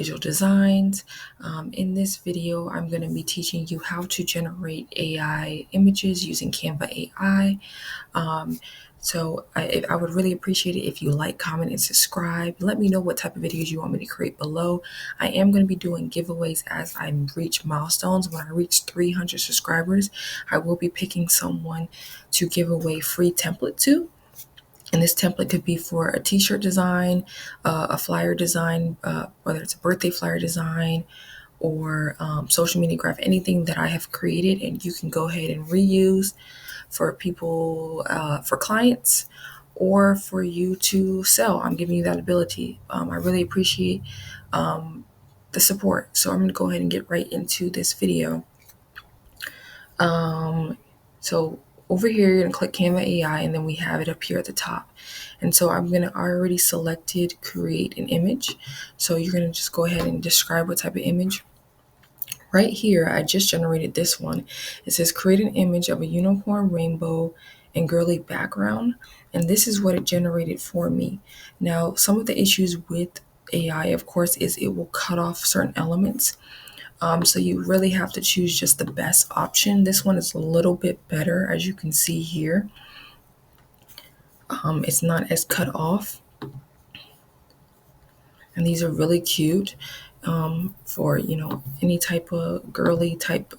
visual designs. In this video, I'm going to be teaching you how to generate AI images using Canva AI. I would really appreciate it if you like, comment, and subscribe. Let me know what type of videos you want me to create below. I am going to be doing giveaways as I reach milestones. When I reach 300 subscribers, I will be picking someone to give away free template to. And this template could be for a t-shirt design, a flyer design, whether it's a birthday flyer design or social media graphic, anything that I have created, and you can go ahead and reuse for people, for clients, or for you to sell. I'm giving you that ability. I really appreciate the support. So I'm going to go ahead and get right into this video. So over here, you're going to click Canva AI, and then we have it up here at the top. And so I already selected create an image. So you're going to just go ahead and describe what type of image. Right here, I just generated this one. It says create an image of a unicorn, rainbow, and girly background. And this is what it generated for me. Now, some of the issues with AI, of course, is it will cut off certain elements. So you really have to choose just the best option. This one is a little bit better, as you can see here. It's not as cut off. And these are really cute for, any type of girly type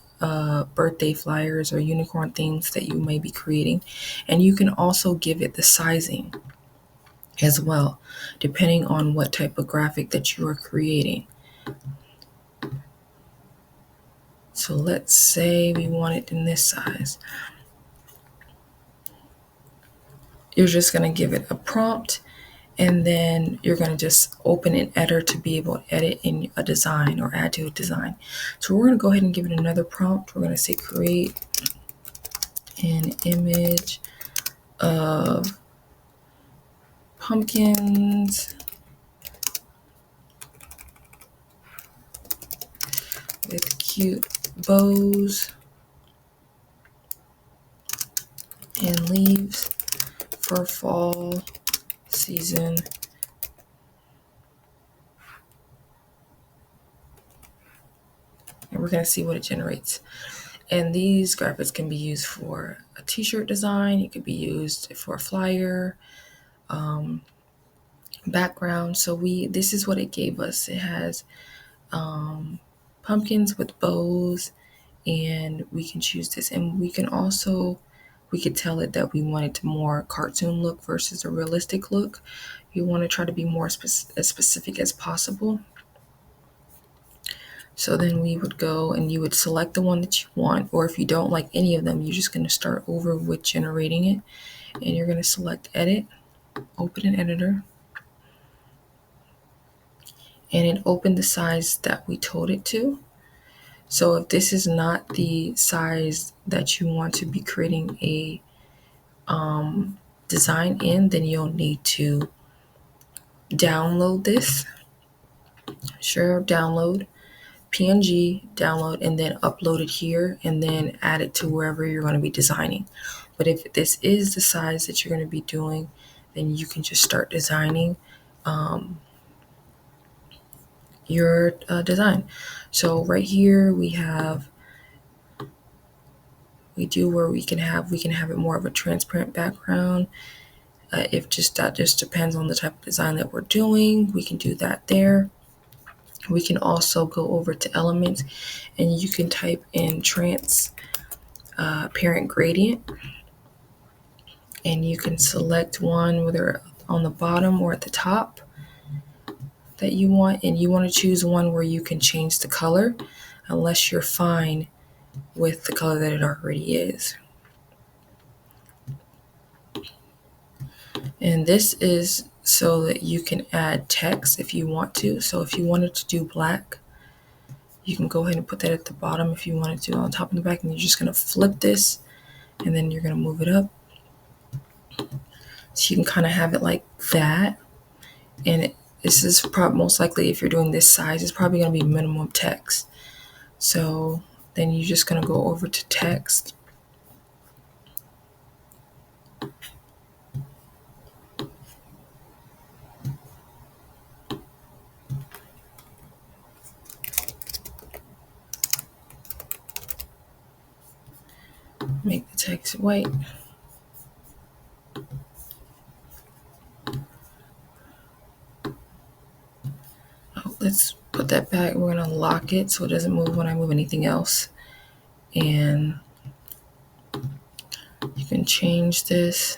birthday flyers or unicorn things that you may be creating. And you can also give it the sizing as well, depending on what type of graphic that you are creating. So let's say we want it in this size. You're just going to give it a prompt, and then you're going to just open an editor to be able to edit in a design or add to a design. So we're going to go ahead and give it another prompt. We're going to say create an image of pumpkins with cute bows and leaves for fall season. And we're going to see what it generates. And these graphics can be used for a t-shirt design. It could be used for a flyer, background. So this is what it gave us. It has pumpkins with bows, and we can choose this. And we could tell it that we want it to more cartoon look versus a realistic look. You want to try to be more as specific as possible. So then we would go and you would select the one that you want, or if you don't like any of them, you're just going to start over with generating it, and you're going to select edit, open an editor, and it opened the size that we told it to. So if this is not the size that you want to be creating a design in, then you'll need to download this. Sure, download, PNG, download, and then upload it here, and then add it to wherever you're going to be designing. But if this is the size that you're going to be doing, then you can just start designing your design. So right here we do where we can have it more of a transparent background. If that just depends on the type of design that we're doing, we can do that there. We can also go over to elements, and you can type in transparent gradient, and you can select one, whether on the bottom or at the top that you want, and you want to choose one where you can change the color unless you're fine with the color that it already is. And this is so that you can add text if you want to. So if you wanted to do black, you can go ahead and put that at the bottom. If you wanted to on top and the back, and you're just going to flip this, and then you're going to move it up. So you can kind of have it like that. And this is most likely, if you're doing this size, it's probably going to be minimum text. So then you're just going to go over to text. Make the text white. Oh, let's put that back. We're gonna lock it so it doesn't move when I move anything else. And you can change this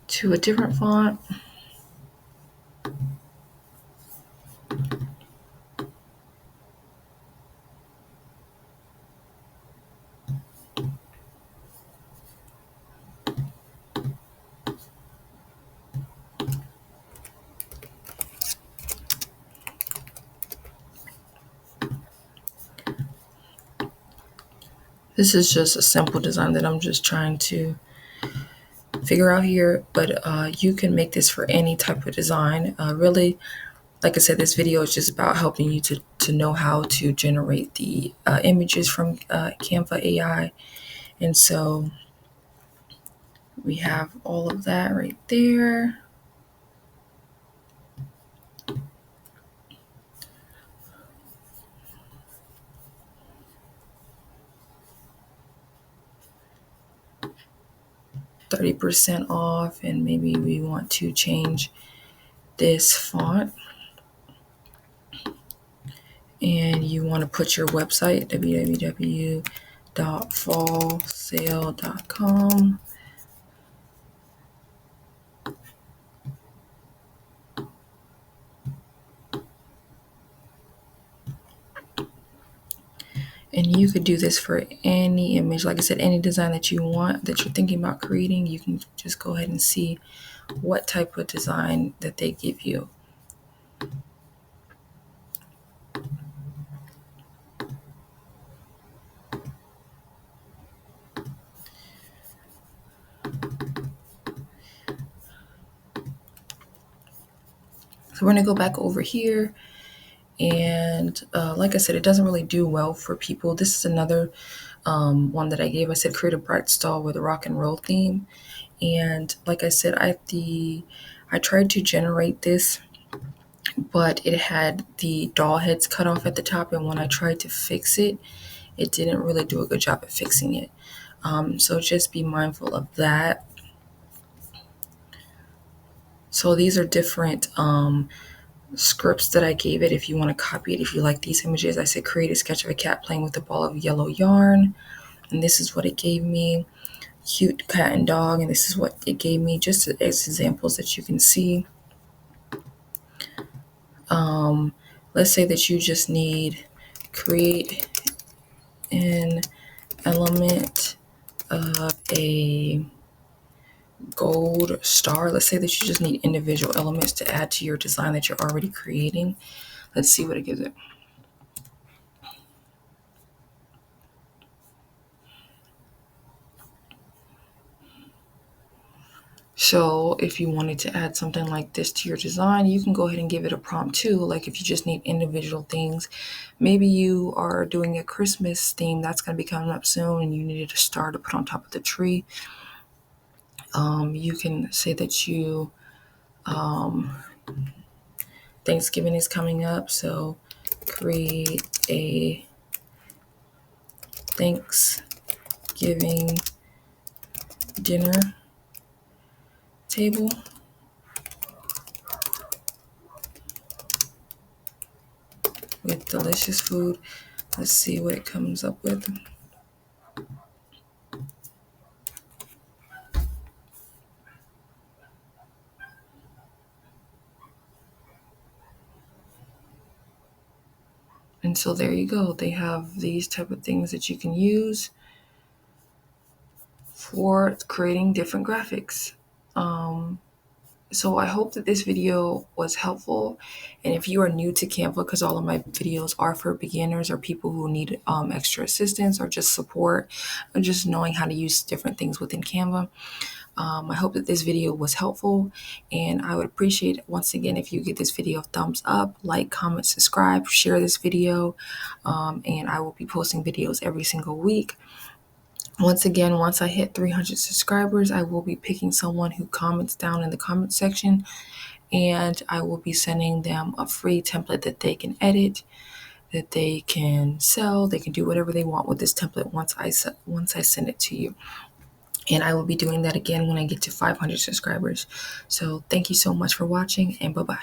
to a different font. This is just a simple design that I'm just trying to figure out here, but you can make this for any type of design. Really, like I said, this video is just about helping you to know how to generate the images from Canva AI. And so we have all of that right there. %30 off, and maybe we want to change this font, and you want to put your website, www.fallsale.com. And you could do this for any image. Like I said, any design that you want, that you're thinking about creating, you can just go ahead and see what type of design that they give you. So we're gonna go back over here, and like I said, it doesn't really do well for people. This is another one that I gave. I said create a bright stall with a rock and roll theme, and like I said, I tried to generate this, but it had the doll heads cut off at the top, and when I tried to fix it, it didn't really do a good job at fixing it. So just be mindful of that. So these are different scripts that I gave it. If you want to copy it, if you like these images, I said create a sketch of a cat playing with a ball of yellow yarn, and this is what it gave me. Cute cat and dog, and this is what it gave me, just as examples that you can see. Let's say that you just need create an element of a gold star. Let's say that you just need individual elements to add to your design that you're already creating. Let's see what it gives it. So if you wanted to add something like this to your design, you can go ahead and give it a prompt too. Like if you just need individual things, maybe you are doing a Christmas theme that's going to be coming up soon and you needed a star to put on top of the tree. You can say that you, Thanksgiving is coming up, so create a Thanksgiving dinner table with delicious food. Let's see what it comes up with. And so there you go. They have these type of things that you can use for creating different graphics. So I hope that this video was helpful. And if you are new to Canva, because all of my videos are for beginners or people who need extra assistance or just support or just knowing how to use different things within Canva, I hope that this video was helpful. And I would appreciate, once again, if you give this video a thumbs up, like, comment, subscribe, share this video. And I will be posting videos every single week. Once again, once I hit 300 subscribers, I will be picking someone who comments down in the comment section, and I will be sending them a free template that they can edit, that they can sell. They can do whatever they want with this template once I send it to you. And I will be doing that again when I get to 500 subscribers. So thank you so much for watching, and bye-bye.